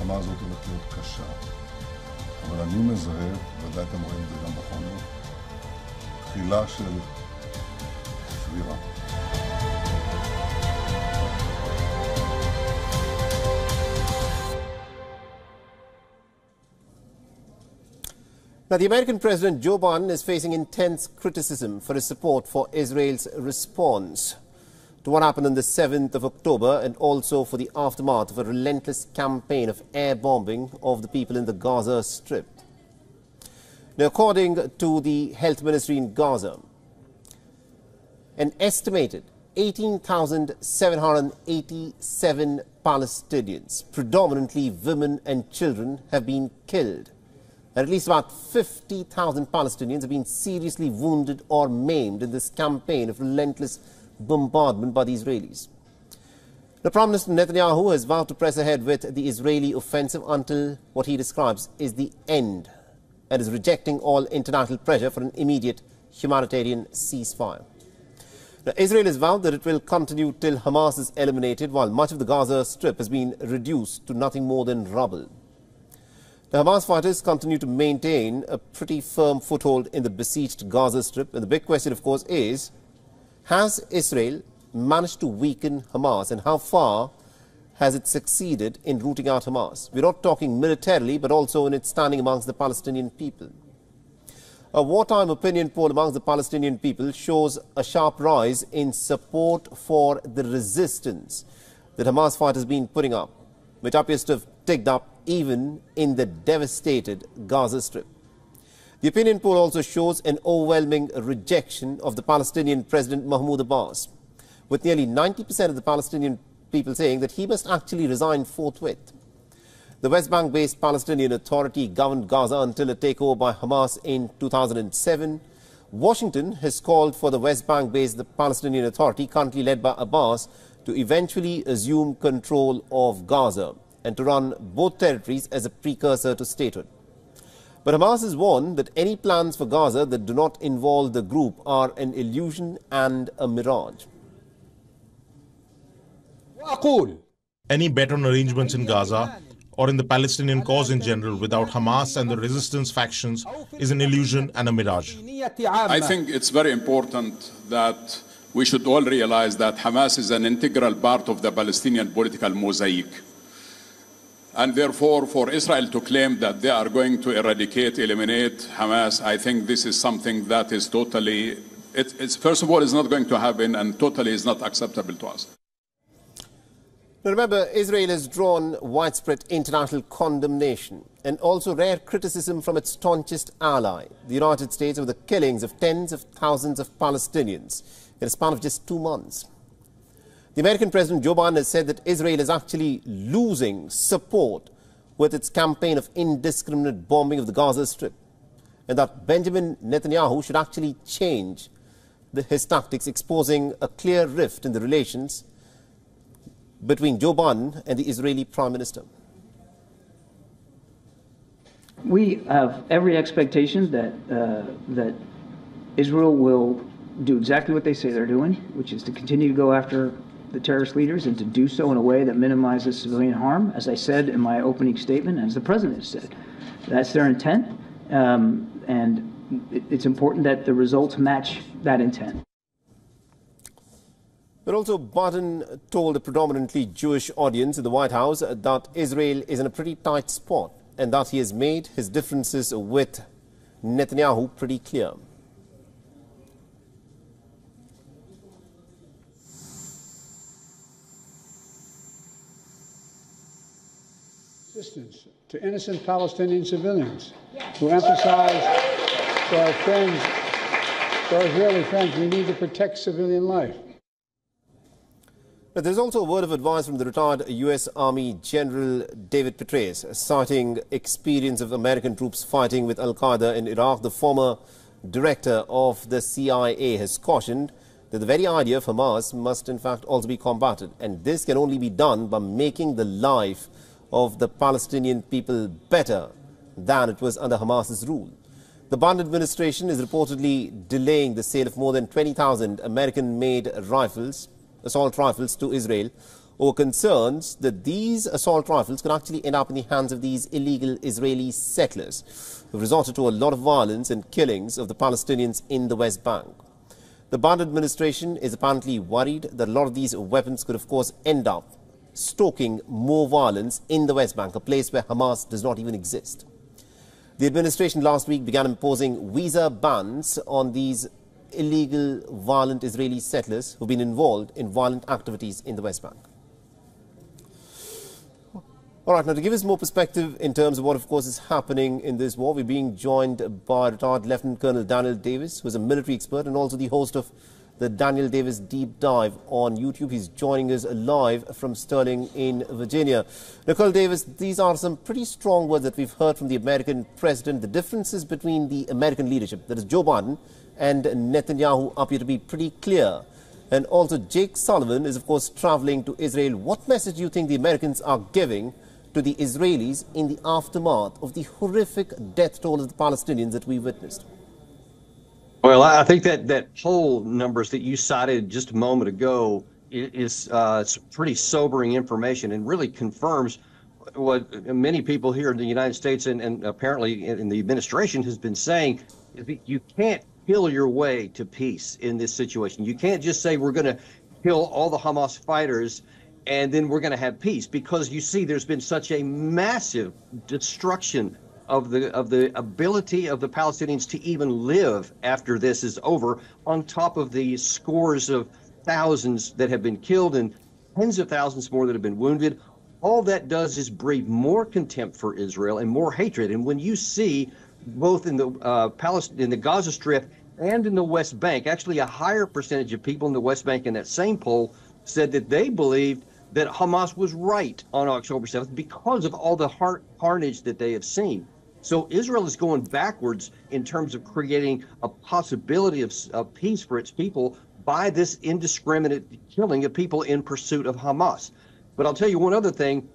המלחמה הזאת הולכת להיות קשה. אבל אני מזהה, ודאי אתם רואים את זה גם בחומר, תחילה של שבירה. Now, the American President Joe Biden is facing intense criticism for his support for Israel's response to what happened on the 7th of October and also for the aftermath of a relentless campaign of air bombing of the people in the Gaza Strip. Now, according to the health ministry in Gaza, an estimated 18,787 Palestinians, predominantly women and children, have been killed. At least about 50,000 Palestinians have been seriously wounded or maimed in this campaign of relentless bombardment by the Israelis. The Prime Minister Netanyahu has vowed to press ahead with the Israeli offensive until what he describes is the end, and is rejecting all international pressure for an immediate humanitarian ceasefire. Now, Israel has vowed that it will continue till Hamas is eliminated, while much of the Gaza Strip has been reduced to nothing more than rubble. The Hamas fighters continue to maintain a pretty firm foothold in the besieged Gaza Strip. And the big question, of course, is, has Israel managed to weaken Hamas, and how far has it succeeded in rooting out Hamas? We're not talking militarily, but also in its standing amongst the Palestinian people. A wartime opinion poll amongst the Palestinian people shows a sharp rise in support for the resistance that Hamas fighters have been putting up, which appears to have ticked up even in the devastated Gaza Strip. The opinion poll also shows an overwhelming rejection of the Palestinian President Mahmoud Abbas, with nearly 90% of the Palestinian people saying that he must actually resign forthwith. The West Bank-based Palestinian Authority governed Gaza until a takeover by Hamas in 2007. Washington has called for the West Bank-based Palestinian Authority, currently led by Abbas, to eventually assume control of Gaza and to run both territories as a precursor to statehood. But Hamas has warned that any plans for Gaza that do not involve the group are an illusion and a mirage. Any bet-on arrangements in Gaza or in the Palestinian cause in general without Hamas and the resistance factions is an illusion and a mirage. I think it's very important that we should all realize that Hamas is an integral part of the Palestinian political mosaic. And therefore, for Israel to claim that they are going to eliminate Hamas, I think this is something that is totally, first of all, is not going to happen, and totally is not acceptable to us. Now remember, Israel has drawn widespread international condemnation and also rare criticism from its staunchest ally, the United States, over the killings of tens of thousands of Palestinians in a span of just 2 months. The American President Joe Biden has said that Israel is actually losing support with its campaign of indiscriminate bombing of the Gaza Strip, and that Benjamin Netanyahu should actually change his tactics, exposing a clear rift in the relations between Joe Biden and the Israeli Prime Minister. We have every expectation that Israel will do exactly what they say they're doing, which is to continue to go after the terrorist leaders and to do so in a way that minimizes civilian harm, as I said in my opening statement, as the President has said. That's their intent, and it's important that the results match that intent. But also, Biden told a predominantly Jewish audience in the White House that Israel is in a pretty tight spot and that he has made his differences with Netanyahu pretty clear. Assistance to innocent Palestinian civilians who emphasize to our friends, to our Israeli friends, we need to protect civilian life. But there's also a word of advice from the retired U.S. Army General David Petraeus, citing experience of American troops fighting with al-Qaeda in Iraq. The former director of the CIA has cautioned that the very idea of Hamas must in fact also be combated, and this can only be done by making the life of the Palestinian people better than it was under Hamas's rule. The Biden administration is reportedly delaying the sale of more than 20,000 American-made rifles, assault rifles, to Israel, over concerns that these assault rifles could actually end up in the hands of these illegal Israeli settlers who resorted to a lot of violence and killings of the Palestinians in the West Bank. The Biden administration is apparently worried that a lot of these weapons could, of course, end up stoking more violence in the West Bank, a place where Hamas does not even exist. The administration last week began imposing visa bans on these illegal, violent Israeli settlers who've been involved in violent activities in the West Bank. All right, now to give us more perspective in terms of what, of course, is happening in this war, we're being joined by retired Lieutenant Colonel Daniel Davis, who is a military expert and also the host of the Daniel Davis Deep Dive on YouTube. He's joining us live from Sterling in Virginia. Now, Colonel Davis, these are some pretty strong words that we've heard from the American president. The differences between the American leadership, that is Joe Biden, and Netanyahu appear to be pretty clear. And also Jake Sullivan is, of course, traveling to Israel. What message do you think the Americans are giving to the Israelis in the aftermath of the horrific death toll of the Palestinians that we witnessed? Well, I think that poll numbers that you cited just a moment ago is pretty sobering information and really confirms what many people here in the United States and apparently in the administration has been saying. You can't kill your way to peace in this situation. You can't just say we're going to kill all the Hamas fighters and then we're going to have peace, because you see there's been such a massive destruction of the ability of the Palestinians to even live after this is over, on top of the scores of thousands that have been killed and tens of thousands more that have been wounded. All that does is breed more contempt for Israel and more hatred. And when you see both in the Gaza Strip and in the West Bank, actually a higher percentage of people in the West Bank in that same poll said that they believed that Hamas was right on October 7th because of all the carnage that they have seen. So Israel is going backwards in terms of creating a possibility of peace for its people by this indiscriminate killing of people in pursuit of Hamas. But I'll tell you one other thing,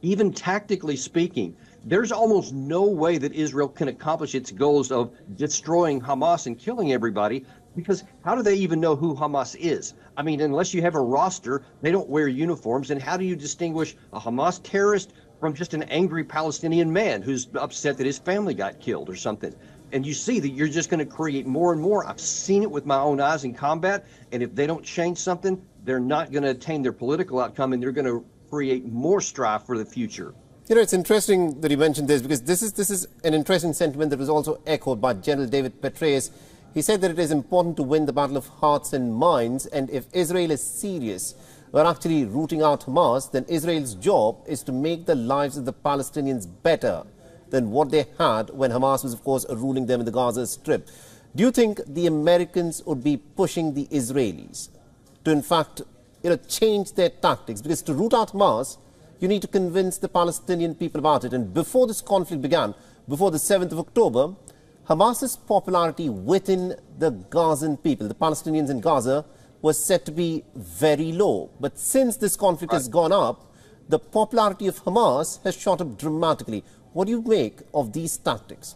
even tactically speaking, there's almost no way that Israel can accomplish its goals of destroying Hamas and killing everybody, because how do they even know who Hamas is? I mean, unless you have a roster, they don't wear uniforms. And how do you distinguish a Hamas terrorist from just an angry Palestinian man who's upset that his family got killed or something? And you see that you're just going to create more and more. I've seen it with my own eyes in combat. And if they don't change something, they're not going to attain their political outcome, and they're going to create more strife for the future. You know, it's interesting that you mentioned this, because this is an interesting sentiment that was also echoed by General David Petraeus. He said that it is important to win the battle of hearts and minds, and if Israel is serious about actually rooting out Hamas, then Israel's job is to make the lives of the Palestinians better than what they had when Hamas was, of course, ruling them in the Gaza Strip. Do you think the Americans would be pushing the Israelis to, in fact, change their tactics? Because to root out Hamas, you need to convince the Palestinian people about it. And before this conflict began, before the 7th of October, Hamas's popularity within the Gazan people, the Palestinians in Gaza, was said to be very low. But since this conflict has gone up, the popularity of Hamas has shot up dramatically. What do you make of these tactics?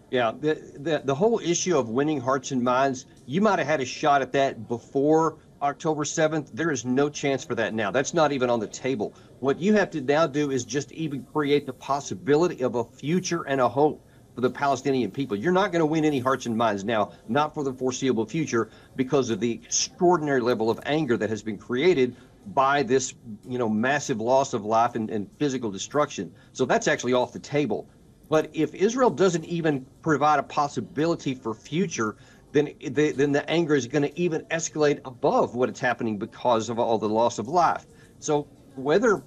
Yeah, the whole issue of winning hearts and minds, you might have had a shot at that before October 7th. There is no chance for that now. That's not even on the table. What you have to now do is just even create the possibility of a future and a hope for the Palestinian people. You're not going to win any hearts and minds now, not for the foreseeable future, because of the extraordinary level of anger that has been created by this, massive loss of life and physical destruction. So that's actually off the table. But if Israel doesn't even provide a possibility for future, then the anger is going to even escalate above what is happening because of all the loss of life. So whether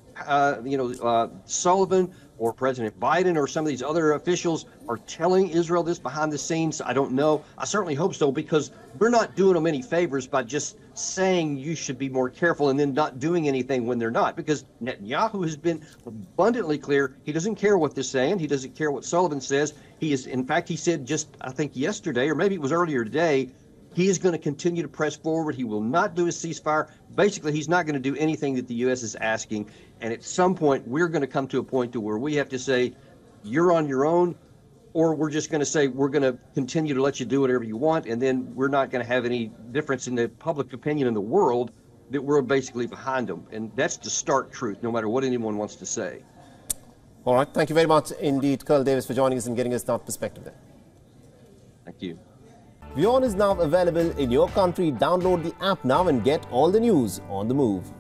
Sullivan or President Biden or some of these other officials are telling Israel this behind the scenes, I don't know. I certainly hope so, because we're not doing them any favors by just saying you should be more careful and then not doing anything when they're not. Because Netanyahu has been abundantly clear. He doesn't care what they're saying. He doesn't care what Sullivan says. In fact, he said just, I think yesterday, or maybe it was earlier today, he is going to continue to press forward. He will not do a ceasefire. Basically, he's not going to do anything that the U.S. is asking. And at some point, we're going to come to a point to where we have to say, you're on your own, or we're just going to say, we're going to continue to let you do whatever you want. And then we're not going to have any difference in the public opinion in the world that we're basically behind them. And that's the stark truth, no matter what anyone wants to say. All right. Thank you very much indeed, Colonel Davis, for joining us and getting us that perspective there. Thank you. WION is now available in your country. Download the app now and get all the news on the move.